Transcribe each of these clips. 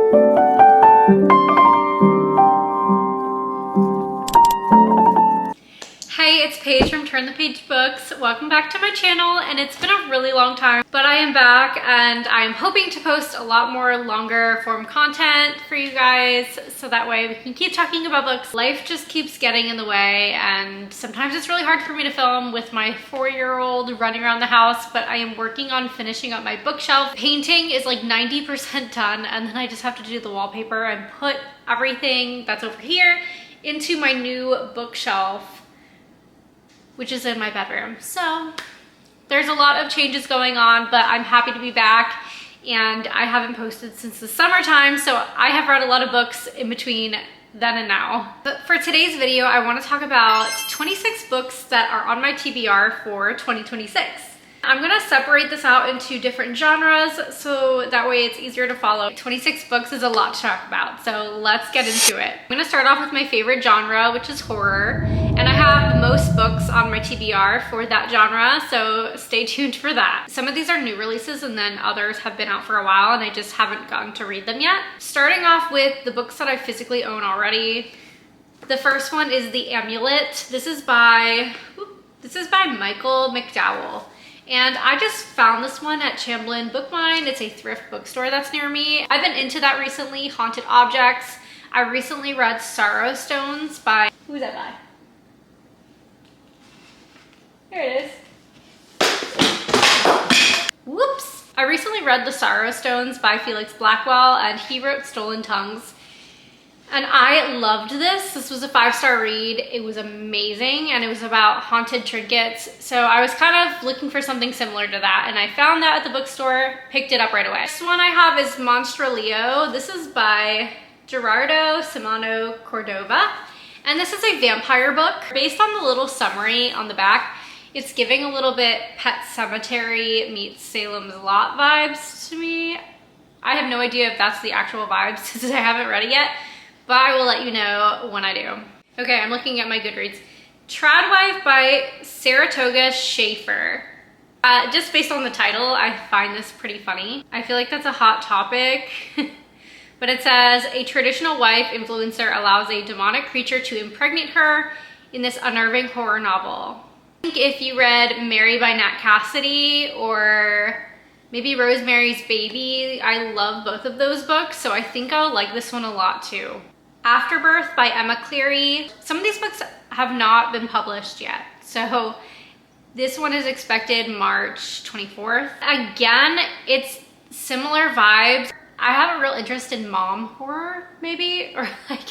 Hey, it's Paige from Turn the Page Books. Welcome back to my channel, and it's been a really long time, but I am back and I am hoping to post a lot more longer form content for you guys so that way we can keep talking about books. Life just keeps getting in the way, and sometimes it's really hard for me to film with my 4-year-old running around the house, but I am working on finishing up my bookshelf. Painting is like 90% done, and then I just have to do the wallpaper and put everything that's over here into my new bookshelf, which is in my bedroom. So there's a lot of changes going on, but I'm happy to be back, and I haven't posted since the summertime, so I have read a lot of books in between then and now. But for today's video, I want to talk about 26 books that are on my TBR for 2026. I'm gonna separate this out into different genres so that way it's easier to follow. 26 books is a lot to talk about, so let's get into it. I'm gonna start off with my favorite genre, which is horror, and I have most books on my TBR for that genre, so stay tuned for that. Some of these are new releases, and then others have been out for a while and I just haven't gotten to read them yet. Starting off with the books that I physically own already. The first one is The Amulet. This is by Michael McDowell. And I just found this one at Chamberlain Book Mine. It's a thrift bookstore that's near me. I've been into that recently, haunted objects. I recently read Sorrow Stones by, who's that by? Here it is. Whoops. I recently read The Sorrow Stones by Felix Blackwell, and he wrote Stolen Tongues. And I loved this. This was a 5-star read. It was amazing, and it was about haunted trinkets. So I was kind of looking for something similar to that, and I found that at the bookstore, picked it up right away. Next one I have is Monstrolio. This is by Gerardo Simano Cordova, and this is a vampire book. Based on the little summary on the back, it's giving a little bit Pet Sematary meets Salem's Lot vibes to me. I have no idea if that's the actual vibes since I haven't read it yet, but I will let you know when I do. Okay, I'm looking at my Goodreads. Tradwife by Saratoga Schaefer. Just based on the title, I find this pretty funny. I feel like that's a hot topic. But it says, a traditional wife influencer allows a demonic creature to impregnate her in this unnerving horror novel. I think if you read Mary by Nat Cassidy or maybe Rosemary's Baby, I love both of those books, so I think I'll like this one a lot too. Afterbirth by Emma Cleary. Some of these books have not been published yet, so this one is expected March 24th. Again, it's similar vibes. I have a real interest in mom horror, maybe, or like,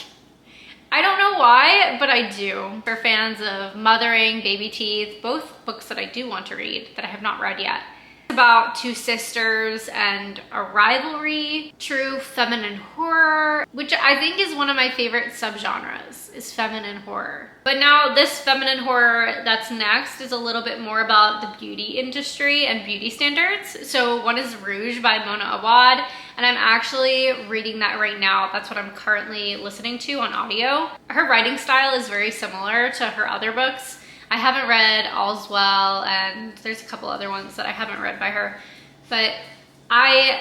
I don't know why, but I do. For fans of Mothering, Baby Teeth, both books that I do want to read that I have not read yet. About two sisters and a rivalry, true feminine horror, which I think is one of my favorite subgenres, is feminine horror. But now this feminine horror that's next is a little bit more about the beauty industry and beauty standards. So one is Rouge by Mona Awad, and I'm actually reading that right now. That's what I'm currently listening to on audio. Her writing style is very similar to her other books. I haven't read All's Well, and there's a couple other ones that I haven't read by her, but I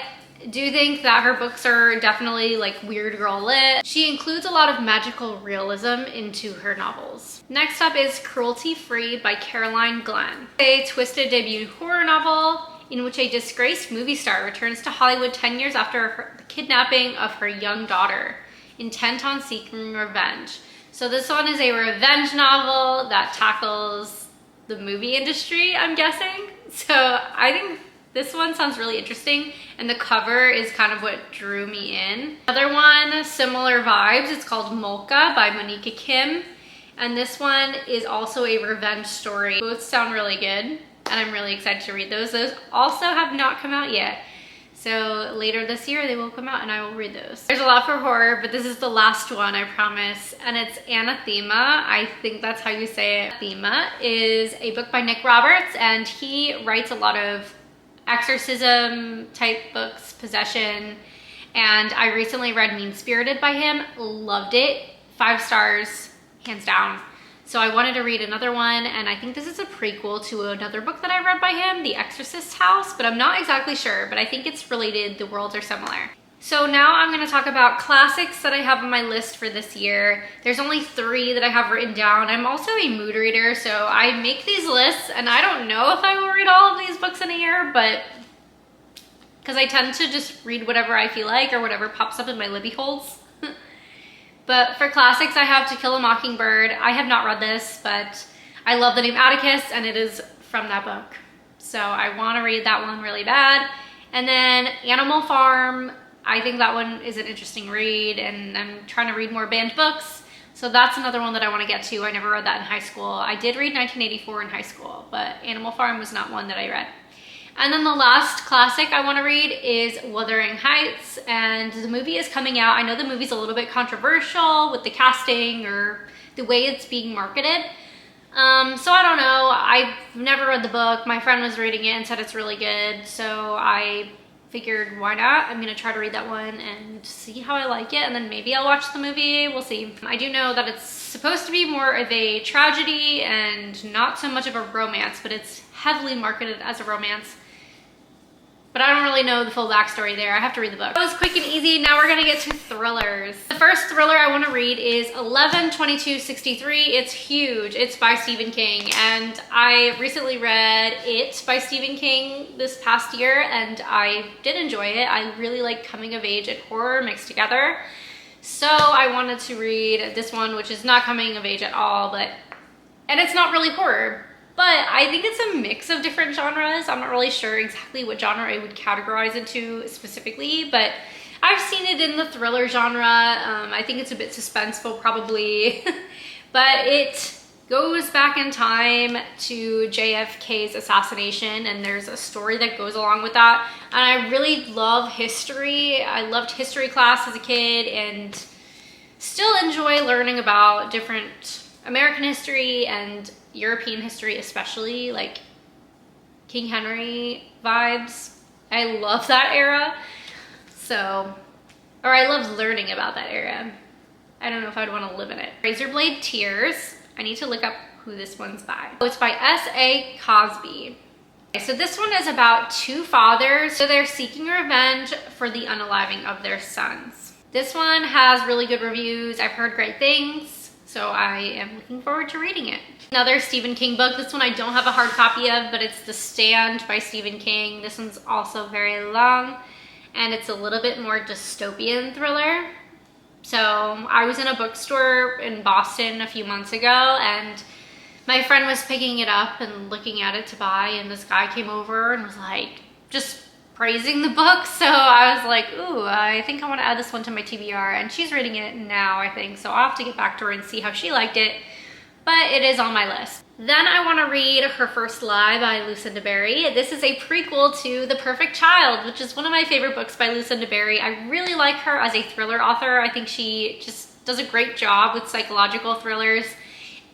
do think that her books are definitely like weird girl lit. She includes a lot of magical realism into her novels. Next up is Cruelty Free by Caroline Glenn. A twisted debut horror novel in which a disgraced movie star returns to Hollywood 10 years after the kidnapping of her young daughter, intent on seeking revenge. So this one is a revenge novel that tackles the movie industry, I'm guessing. So I think this one sounds really interesting, and the cover is kind of what drew me in. Another one, similar vibes, it's called Molka by Monica Kim, and this one is also a revenge story. Both sound really good, and I'm really excited to read those. Those also have not come out yet. So later this year they will come out and I will read those. There's a lot for horror, but this is the last one, I promise. And it's Anathema. I think that's how you say it. Anathema is a book by Nick Roberts, and he writes a lot of exorcism type books, possession. And I recently read Mean Spirited by him, loved it. 5 stars, hands down. So I wanted to read another one, and I think this is a prequel to another book that I read by him, The Exorcist House, but I'm not exactly sure, but I think it's related, the worlds are similar. So now I'm going to talk about classics that I have on my list for this year. There's only 3 that I have written down. I'm also a mood reader, so I make these lists, and I don't know if I will read all of these books in a year, but because I tend to just read whatever I feel like or whatever pops up in my Libby holes. But for classics, I have To Kill a Mockingbird. I have not read this, but I love the name Atticus, and it is from that book. So I want to read that one really bad. And then Animal Farm, I think that one is an interesting read, and I'm trying to read more banned books. So that's another one that I want to get to. I never read that in high school. I did read 1984 in high school, but Animal Farm was not one that I read. And then the last classic I want to read is Wuthering Heights, and the movie is coming out. I know the movie's a little bit controversial with the casting or the way it's being marketed. So I don't know. I've never read the book. My friend was reading it and said it's really good, so I figured why not? I'm gonna try to read that one and see how I like it, and then maybe I'll watch the movie. We'll see. I do know that it's supposed to be more of a tragedy and not so much of a romance, but it's heavily marketed as a romance. But I don't really know the full backstory there. I have to read the book. That was quick and easy. Now we're gonna get to thrillers. The first thriller I wanna read is 11/22/63. It's huge. It's by Stephen King. And I recently read It by Stephen King this past year, and I did enjoy it. I really like coming of age and horror mixed together. So I wanted to read this one, which is not coming of age at all, and it's not really horror. But I think it's a mix of different genres. I'm not really sure exactly what genre I would categorize into specifically, but I've seen it in the thriller genre. I think it's a bit suspenseful probably, but it goes back in time to JFK's assassination, and there's a story that goes along with that. And I really love history. I loved history class as a kid and still enjoy learning about different American history and European history, especially like King Henry vibes. I love that era. Or I love learning about that era. I don't know if I'd want to live in it. Razorblade Tears. I need to look up who this one's by. Oh, it's by S.A. Cosby. Okay, so this one is about 2 fathers. So they're seeking revenge for the unaliving of their sons. This one has really good reviews. I've heard great things, so I am looking forward to reading it. Another Stephen King book. This one I don't have a hard copy of, but it's The Stand by Stephen King. This one's also very long, and it's a little bit more dystopian thriller. So I was in a bookstore in Boston a few months ago, and my friend was picking it up and looking at it to buy, and this guy came over and was like just praising the book. So I was like, ooh, I think I want to add this one to my TBR, and she's reading it now, I think. So I'll have to get back to her and see how she liked it. But it is on my list. Then I want to read Her First Lie by Lucinda Berry. This is a prequel to The Perfect Child, which is one of my favorite books by Lucinda Berry. I really like her as a thriller author. I think she just does a great job with psychological thrillers,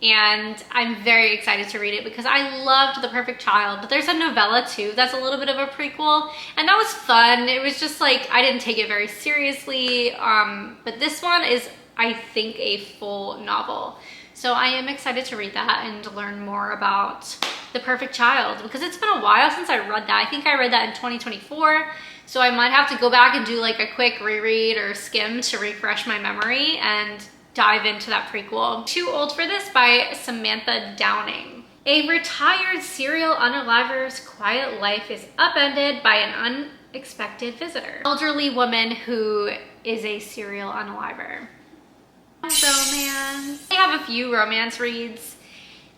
and I'm very excited to read it because I loved The Perfect Child. But there's a novella too that's a little bit of a prequel, and that was fun. It was just like, I didn't take it very seriously, but this one is, I think, a full novel. So I am excited to read that and learn more about The Perfect Child, because it's been a while since I read that. I think I read that in 2024, so I might have to go back and do like a quick reread or skim to refresh my memory and dive into that prequel. Too Old for This by Samantha Downing. A retired serial unaliver's quiet life is upended by an unexpected visitor. Elderly woman who is a serial unaliver. Romance. I have a few romance reads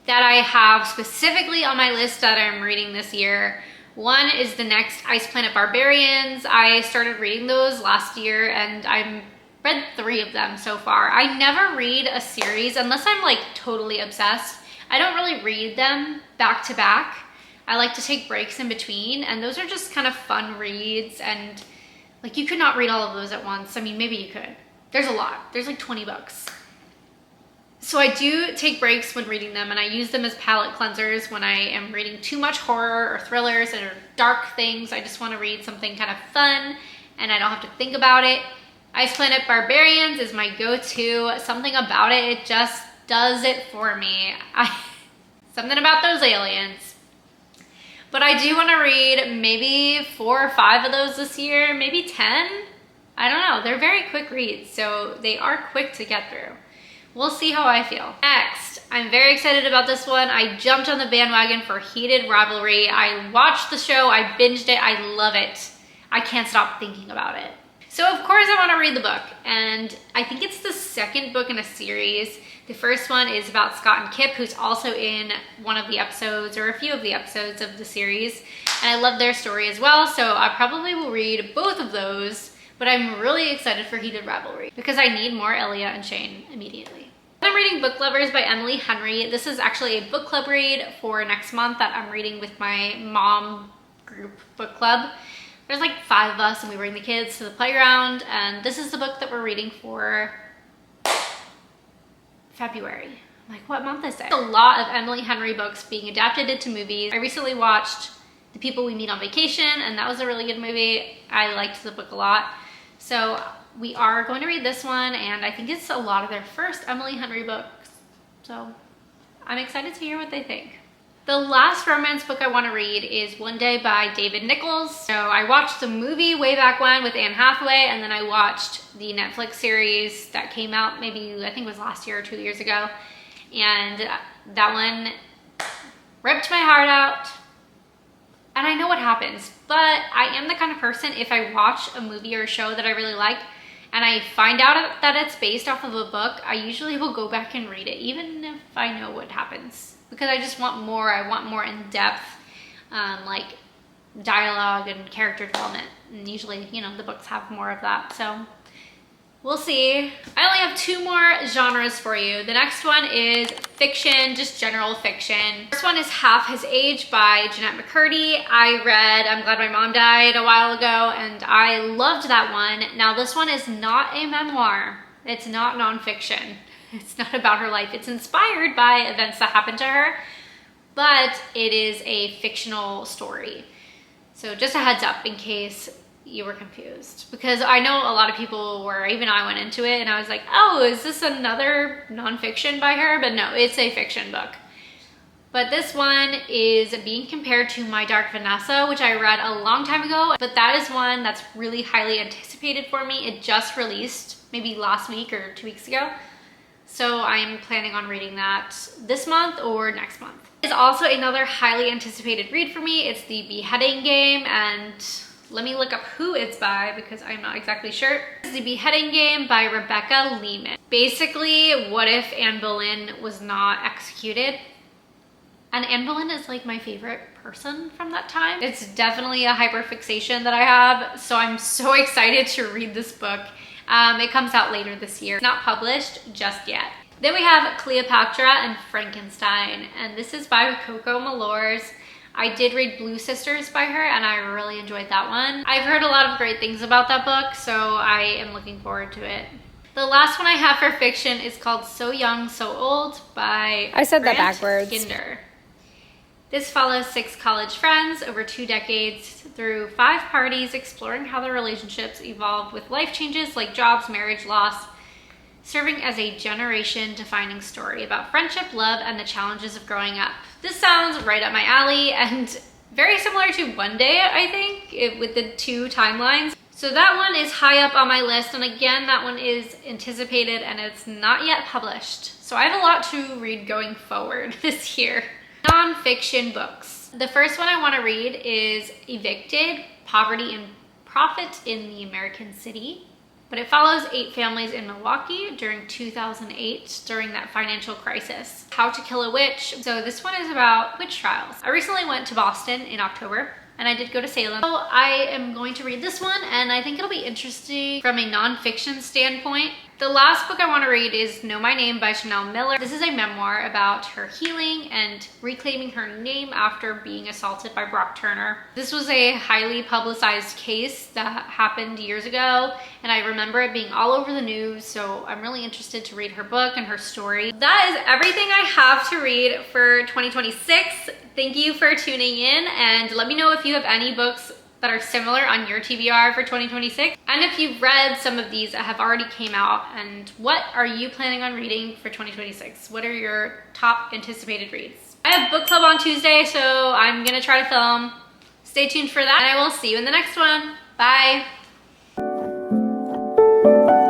that I have specifically on my list that I'm reading this year. One is the next Ice Planet Barbarians. I started reading those last year, and I've read 3 of them so far. I never read a series unless I'm like totally obsessed. I don't really read them back to back. I like to take breaks in between, and those are just kind of fun reads, and like you could not read all of those at once. I mean, maybe you could. There's a lot. There's like 20 books. So I do take breaks when reading them, and I use them as palate cleansers when I am reading too much horror or thrillers or dark things. I just want to read something kind of fun and I don't have to think about it. Ice Planet Barbarians is my go-to. Something about it, it just does it for me. Something about those aliens. But I do want to read maybe 4 or 5 of those this year, maybe 10. I don't know, they're very quick reads, so they are quick to get through. We'll see how I feel. Next, I'm very excited about this one. I jumped on the bandwagon for Heated Rivalry. I watched the show, I binged it, I love it. I can't stop thinking about it. So of course I want to read the book, and I think it's the second book in a series. The first one is about Scott and Kip, who's also in one of the episodes or a few of the episodes of the series. And I love their story as well, so I probably will read both of those, but I'm really excited for Heated Rivalry because I need more Elia and Shane immediately. I'm reading Book Lovers by Emily Henry. This is actually a book club read for next month that I'm reading with my mom group book club. There's like 5 of us and we bring the kids to the playground, and this is the book that we're reading for February. I'm like, what month is it? A lot of Emily Henry books being adapted into movies. I recently watched The People We Meet on Vacation, and that was a really good movie. I liked the book a lot. So we are going to read this one, and I think it's a lot of their first Emily Henry books. So I'm excited to hear what they think. The last romance book I want to read is One Day by David Nichols. So I watched the movie way back when with Anne Hathaway, and then I watched the Netflix series that came out maybe, I think it was last year or 2 years ago. And that one ripped my heart out. And I know what happens, but I am the kind of person, if I watch a movie or a show that I really like, and I find out that it's based off of a book, I usually will go back and read it, even if I know what happens. Because I just want more. I want more in-depth, like dialogue and character development. And usually, you know, the books have more of that. So we'll see. I only have 2 more genres for you. The next one is fiction, just general fiction. First one is Half His Age by Jeanette McCurdy. I read I'm Glad My Mom Died a while ago, and I loved that one. Now this one is not a memoir. It's not nonfiction. It's not about her life. It's inspired by events that happened to her, but it is a fictional story. So just a heads up in case you were confused, because I know a lot of people were, even I went into it and I was like, oh, is this another nonfiction by her? But no, it's a fiction book. But this one is being compared to My Dark Vanessa, which I read a long time ago, but that is one that's really highly anticipated for me. It just released maybe last week or 2 weeks ago. So I'm planning on reading that this month or next month. It's also another highly anticipated read for me. It's The Beheading Game, and let me look up who it's by because I'm not exactly sure. It's The Beheading Game by Rebecca Lehman. Basically, what if Anne Boleyn was not executed? And Anne Boleyn is like my favorite person from that time. It's definitely a hyperfixation that I have, so I'm so excited to read this book. It comes out later this year. It's not published just yet. Then we have Cleopatra and Frankenstein, and this is by Coco Malors. I did read Blue Sisters by her, and I really enjoyed that one. I've heard a lot of great things about that book, so I am looking forward to it. The last one I have for fiction is called So Young, So Old by Grant Ginder. This follows 6 college friends over 2 decades through 5 parties, exploring how their relationships evolved with life changes like jobs, marriage, loss, serving as a generation-defining story about friendship, love, and the challenges of growing up. This sounds right up my alley and very similar to One Day, I think, with the 2 timelines. So that one is high up on my list, and again, that one is anticipated and it's not yet published. So I have a lot to read going forward this year. Non-fiction books. The first one I want to read is Evicted: Poverty and Profit in the American City. But it follows 8 families in Milwaukee during 2008, during that financial crisis. How to Kill a Witch. So this one is about witch trials. I recently went to Boston in October, and I did go to Salem. So I am going to read this one, and I think it'll be interesting from a non-fiction standpoint. The last book I want to read is Know My Name by Chanel Miller. This is a memoir about her healing and reclaiming her name after being assaulted by Brock Turner. This was a highly publicized case that happened years ago, and I remember it being all over the news, so I'm really interested to read her book and her story. That is everything I have to read for 2026. Thank you for tuning in, and let me know if you have any books that are similar on your TBR for 2026. And if you've read some of these that have already came out, and what are you planning on reading for 2026? What are your top anticipated reads? I have book club on Tuesday, so I'm gonna try to film. Stay tuned for that, and I will see you in the next one. Bye. you.